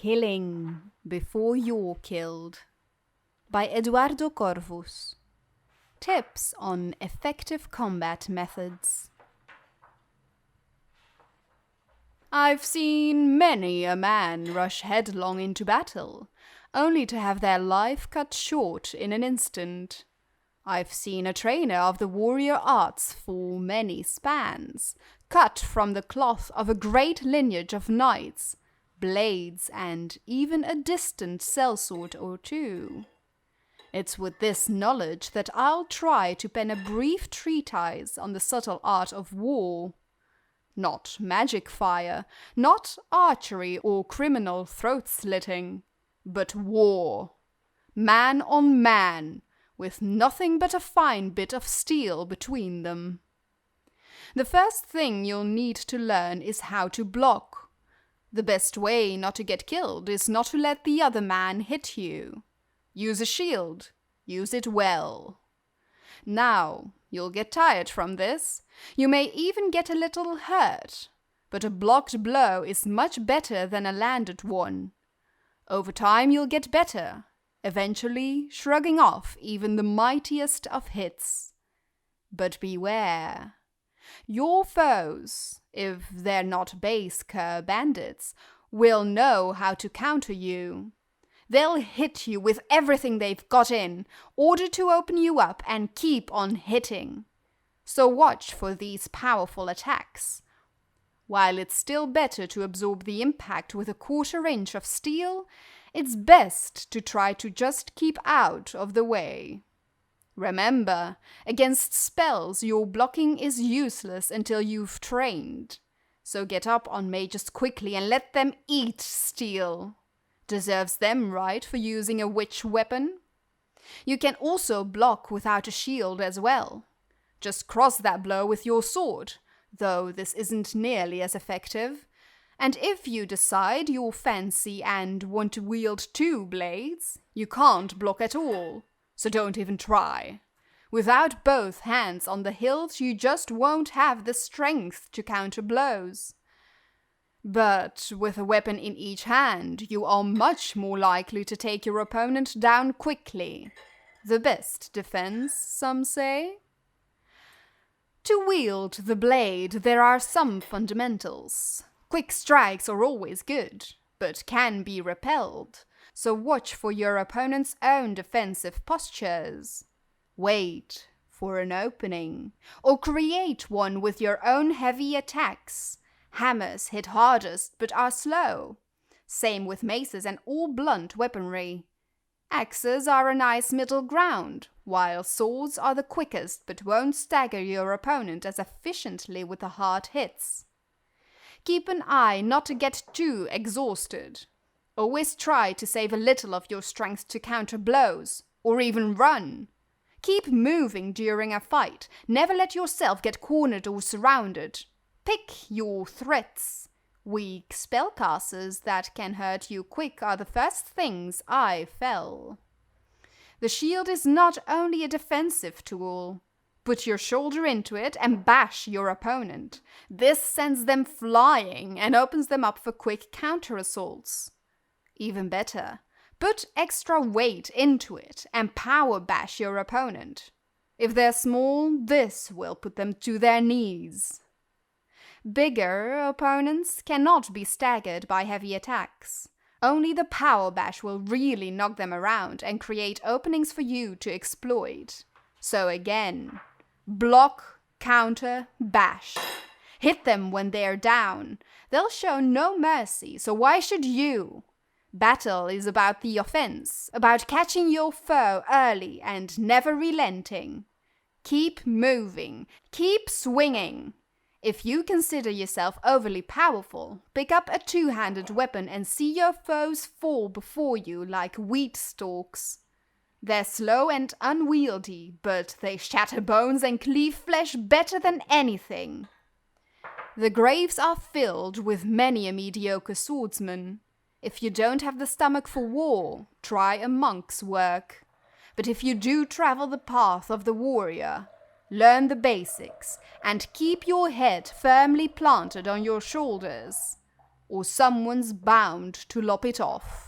Killing Before You're Killed by Eduardo Corvus. Tips on effective combat methods. I've seen many a man rush headlong into battle, only to have their life cut short in an instant. I've seen a trainer of the warrior arts for many spans, cut from the cloth of a great lineage of knights, blades, and even a distant sellsword or two. It's with this knowledge that I'll try to pen a brief treatise on the subtle art of war. Not magic fire, not archery or criminal throat-slitting, but war. Man on man, with nothing but a fine bit of steel between them. The first thing you'll need to learn is how to block. The best way not to get killed is not to let the other man hit you. Use a shield. Use it well. Now, you'll get tired from this. You may even get a little hurt. But a blocked blow is much better than a landed one. Over time you'll get better, eventually shrugging off even the mightiest of hits. But beware. Your foes, if they're not base cur bandits, will know how to counter you. They'll hit you with everything they've got in order to open you up and keep on hitting. So watch for these powerful attacks. While it's still better to absorb the impact with a quarter-inch of steel, it's best to try to just keep out of the way. Remember, against spells your blocking is useless until you've trained. So get up on mages quickly and let them eat steel. Deserves them right for using a witch weapon. You can also block without a shield as well. Just cross that blow with your sword, though this isn't nearly as effective. And if you decide you're fancy and want to wield two blades, you can't block at all, so don't even try. Without both hands on the hilt, you just won't have the strength to counter blows. But with a weapon in each hand, you are much more likely to take your opponent down quickly. The best defense, some say. To wield the blade, there are some fundamentals. Quick strikes are always good, but can be repelled, so watch for your opponent's own defensive postures. Wait for an opening, or create one with your own heavy attacks. Hammers hit hardest but are slow. Same with maces and all blunt weaponry. Axes are a nice middle ground, while swords are the quickest but won't stagger your opponent as efficiently with the hard hits. Keep an eye not to get too exhausted. Always try to save a little of your strength to counter blows, or even run. Keep moving during a fight. Never let yourself get cornered or surrounded. Pick your threats. Weak spellcasters that can hurt you quick are the first things I fell. The shield is not only a defensive tool. Put your shoulder into it and bash your opponent. This sends them flying and opens them up for quick counter-assaults. Even better, put extra weight into it and power bash your opponent. If they're small, this will put them to their knees. Bigger opponents cannot be staggered by heavy attacks. Only the power bash will really knock them around and create openings for you to exploit. So again, block, counter, bash. Hit them when they're down. They'll show no mercy, so why should you? Battle is about the offense, about catching your foe early and never relenting. Keep moving, keep swinging. If you consider yourself overly powerful, pick up a two-handed weapon and see your foes fall before you like wheat stalks. They're slow and unwieldy, but they shatter bones and cleave flesh better than anything. The graves are filled with many a mediocre swordsman. If you don't have the stomach for war, try a monk's work. But if you do travel the path of the warrior, learn the basics, and keep your head firmly planted on your shoulders. or someone's bound to lop it off.